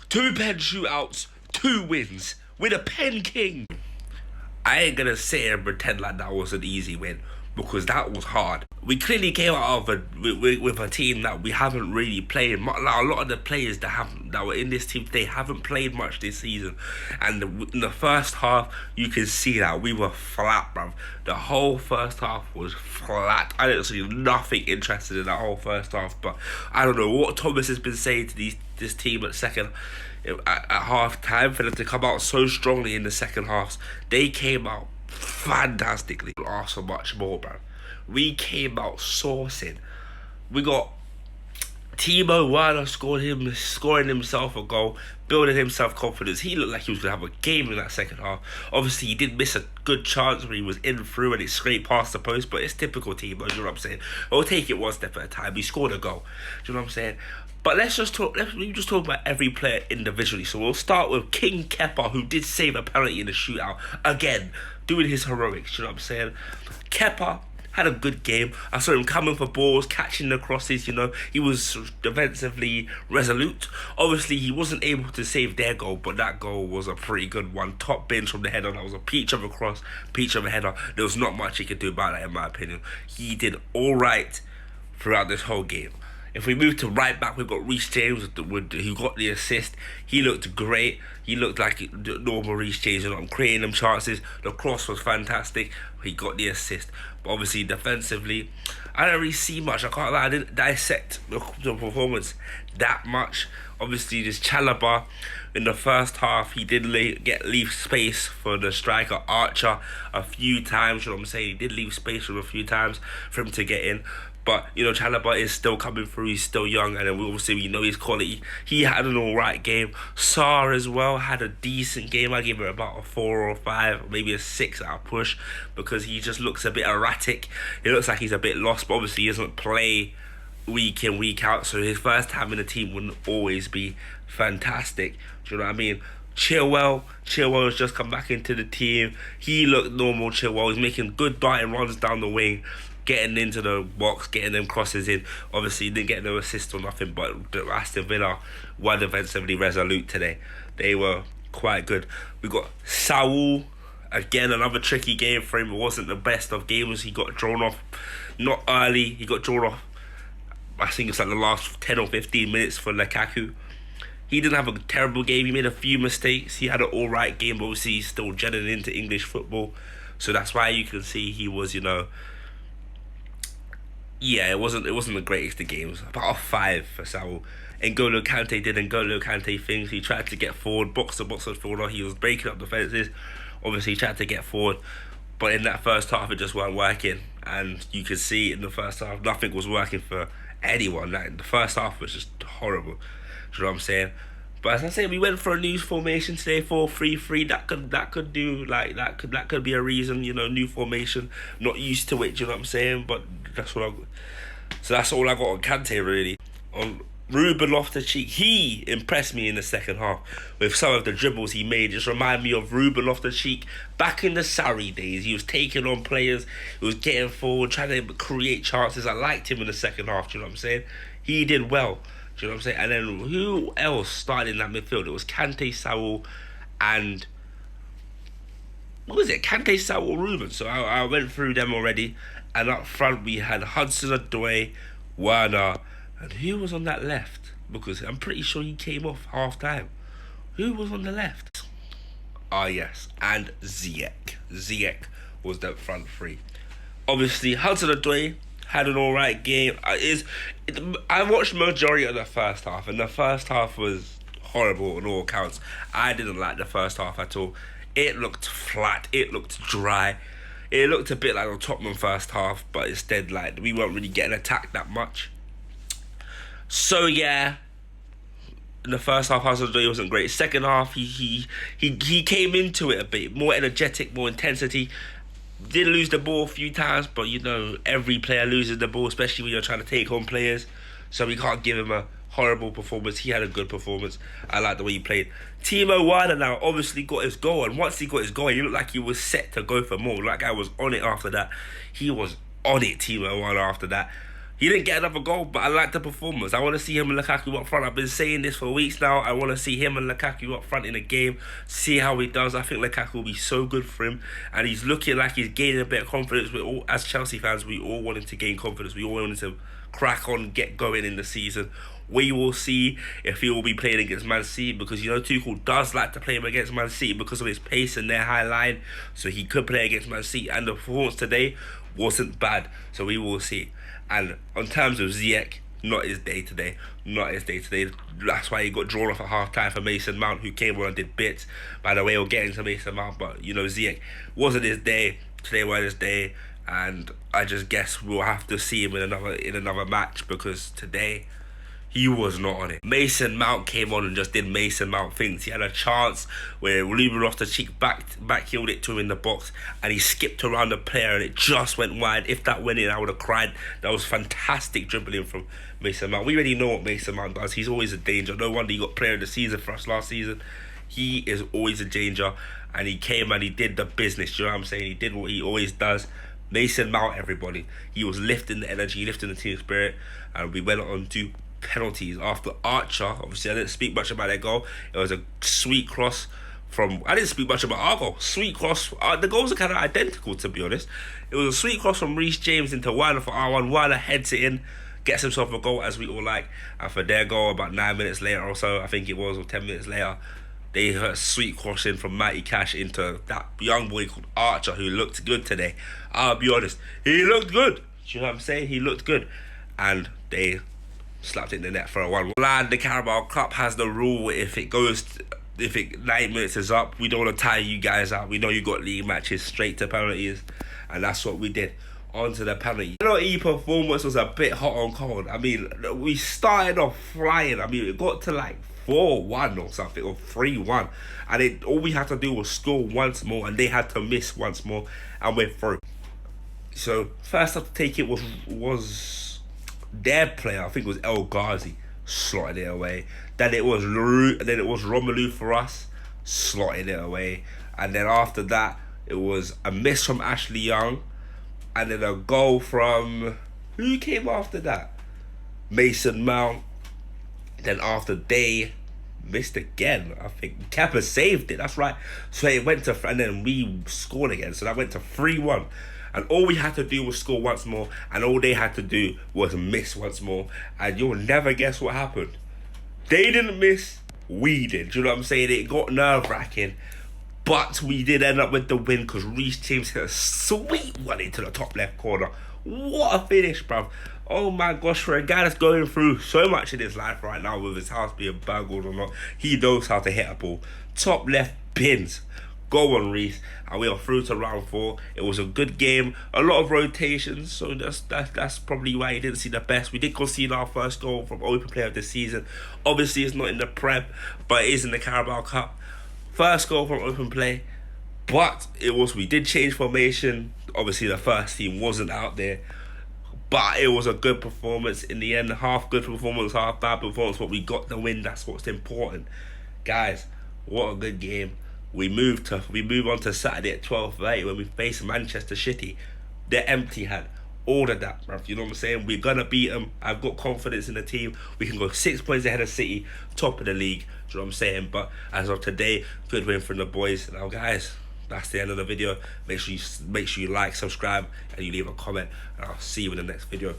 2 pen shootouts, 2 wins. With a pen king. I ain't gonna sit here and pretend like that was an easy win, because that was hard. We clearly came out of with a team that we haven't really played. Like a lot of the players that were in this team, they haven't played much this season. And in the first half, you can see that we were flat, bruv. The whole first half was flat. I didn't see nothing interested in that whole first half. But I don't know what Thomas has been saying to this team at half time for them to come out so strongly in the second half. They came out fantastically. Ask for much more, bro. We came out saucing. We got Timo Werner scoring himself a goal, building himself confidence. He looked like he was going to have a game in that second half. Obviously, he did miss a good chance where he was in through and it scraped past the post, but it's typical Timo, you know what I'm saying? We'll take it one step at a time. He scored a goal, do you know what I'm saying? But let's just talk about every player individually. So we'll start with King Kepa, who did save a penalty in the shootout. Again, doing his heroics, you know what I'm saying? Kepa had a good game. I saw him coming for balls, catching the crosses, you know. He was defensively resolute. Obviously, he wasn't able to save their goal, but that goal was a pretty good one. Top bins from the header. That was a peach of a cross, peach of a header. There was not much he could do about that, in my opinion. He did all right throughout this whole game. If we move to right back, we've got Reece James who got the assist. He looked great. He looked like normal Reece James, you know, creating them chances. The cross was fantastic. He got the assist. But obviously, defensively, I don't really see much. I can't lie, I didn't dissect the performance that much. Obviously, this Chalobah, in the first half, he did leave space for the striker Archer a few times. You know what I'm saying? He did leave space for him a few times for him to get in. But, you know, Chalobah is still coming through. He's still young. And then we know his quality. He had an alright game. Sarr as well had a decent game. I give it about a 4 or 5, maybe a 6 out of push. Because he just looks a bit erratic. He looks like he's a bit lost. But obviously he doesn't play week in, week out. So his first time in the team wouldn't always be fantastic. Do you know what I mean? Chilwell has just come back into the team. He looked normal, Chilwell. He's making good darting runs down the wing, getting into the box, getting them crosses in. Obviously, he didn't get no assist or nothing, but Aston Villa were defensively resolute today. They were quite good. We got Saul, again, another tricky game for him. It wasn't the best of games. He got drawn off, not early. He got drawn off, I think it's like the last 10 or 15 minutes for Lukaku. He didn't have a terrible game. He made a few mistakes. He had an alright game, but obviously he's still gelling into English football. So that's why you can see he was, you know, yeah, it wasn't the greatest of games. About a 5 for Saul. N'Golo Kante did N'Golo Kante things. He tried to get forward, box to box forward. He was breaking up defences. Obviously, he tried to get forward. But in that first half, it just weren't working. And you could see in the first half, nothing was working for anyone. Like, the first half was just horrible. Do you know what I'm saying? But as I say, we went for a new formation today, 4-3-3. That could be a reason, you know, new formation. Not used to it, do you know what I'm saying? But that's all I got on Kante, really. On Ruben Loftus-Cheek, he impressed me in the second half with some of the dribbles he made. Just remind me of Ruben Loftus-Cheek back in the Sarri days. He was taking on players, he was getting forward, trying to create chances. I liked him in the second half, do you know what I'm saying? He did well. Do you know what I'm saying? And then who else started in that midfield? It was Kante, Saul, and what was it? Kante, Saul, Ruben. So I went through them already. And up front we had Hudson-Odoi, Werner, and who was on that left? Because I'm pretty sure he came off half time. Who was on the left? Ah, yes, and Ziyech. Ziyech was the front three. Obviously, Hudson-Odoi had an alright game. I watched majority of the first half, and the first half was horrible on all accounts. I didn't like the first half at all. It looked flat. It looked dry. It looked a bit like the Tottenham first half, but instead, like, we weren't really getting attacked that much. So yeah, in the first half, Hudson-Odoi wasn't great. Second half, he came into it a bit more energetic, more intensity. Did lose the ball a few times, but you know, every player loses the ball, especially when you're trying to take on players. So we can't give him a horrible performance. He had a good performance. I like the way he played. Timo Werner now obviously got his goal, and once he got his goal, he looked like he was set to go for more. Like, I was on it after that. He was on it, Timo Werner, after that. He didn't get another goal, but I like the performance. I want to see him and Lukaku up front. I've been saying this for weeks now. I want to see him and Lukaku up front in a game, see how he does. I think Lukaku will be so good for him, and he's looking like he's gaining a bit of confidence. We all, as Chelsea fans, we all wanted to gain confidence. We all wanted to crack on, get going in the season. We will see if he will be playing against Man City, because you know Tuchel does like to play him against Man City because of his pace and their high line. So he could play against Man City, and the performance today wasn't bad. So we will see. And on terms of Ziyech, not his day today. Not his day today. That's why he got drawn off at half time for Mason Mount, who came on and did bits. By the way, we'll get into Mason Mount, but you know Ziyech wasn't his day. Today was his day, and I just guess we'll have to see him in another match, because today he was not on it. Mason Mount came on and just did Mason Mount things. He had a chance where Ruben Loftus-Cheek back-heeled it to him in the box, and he skipped around the player and it just went wide. If that went in, I would have cried. That was fantastic dribbling from Mason Mount. We already know what Mason Mount does. He's always a danger. No wonder he got player of the season for us last season. He is always a danger, and he came and he did the business. You know what I'm saying? He did what he always does. Mason Mount, everybody. He was lifting the energy, lifting the team spirit, and we went on to penalties after Archer. Obviously I didn't speak much about that goal. It was a sweet cross from, I didn't speak much about our goal. Sweet cross. The goals are kind of identical, to be honest. It was a sweet cross from Reece James into Wilder for R1. Wilder heads it in, gets himself a goal, as we all like. And for their goal, about 9 minutes later or so, I think it was, or 10 minutes later, they hurt a sweet cross in from Matty Cash into that young boy called Archer, who looked good today. I'll be honest, he looked good. Do you know what I'm saying? He looked good. And they slapped it in the net for a 1-1. Lad, the Carabao Cup has the rule, if 9 minutes is up, we don't want to tire you guys out. We know you got league matches, straight to penalties, and that's what we did. On to the penalty. Penalty performance was a bit hot on cold. I mean, we started off flying. I mean, it got to like 4-1 or something, or 3-1, and all we had to do was score once more, and they had to miss once more, and we're through. So first up to take it was their player, I think it was El Ghazi, slotted it away. Then it was Romelu for us, slotted it away. And then after that, it was a miss from Ashley Young, and then a goal from, who came after that? Mason Mount. Then after they missed again, I think Kepa saved it, that's right. So it went to, and then we scored again, so that went to 3-1. And all we had to do was score once more, and all they had to do was miss once more. And you'll never guess what happened. They didn't miss, we did. Do you know what I'm saying? It got nerve-wracking, but we did end up with the win, because Reece James hit a sweet one into the top left corner. What a finish, bruv. Oh my gosh, for a guy that's going through so much in his life right now, with his house being burgled or not, he knows how to hit a ball. Top left bins. Go on, Reece. And we are through to round 4. It was a good game, a lot of rotations, so that's probably why you didn't see the best. We did concede our first goal from open play of the season. Obviously it's not in the Prem, but it is in the Carabao Cup. First goal from open play, but we did change formation. Obviously the first team wasn't out there, but it was a good performance in the end. Half good performance, half bad performance, but we got the win. That's what's important, guys. What a good game. We move on to Saturday at 12:30 when we face Manchester City. They're empty-hand. All of that, bruv. You know what I'm saying? We're going to beat them. I've got confidence in the team. We can go 6 points ahead of City, top of the league. Do you know what I'm saying? But as of today, good win from the boys. Now, guys, that's the end of the video. Make sure you like, subscribe, and you leave a comment. And I'll see you in the next video.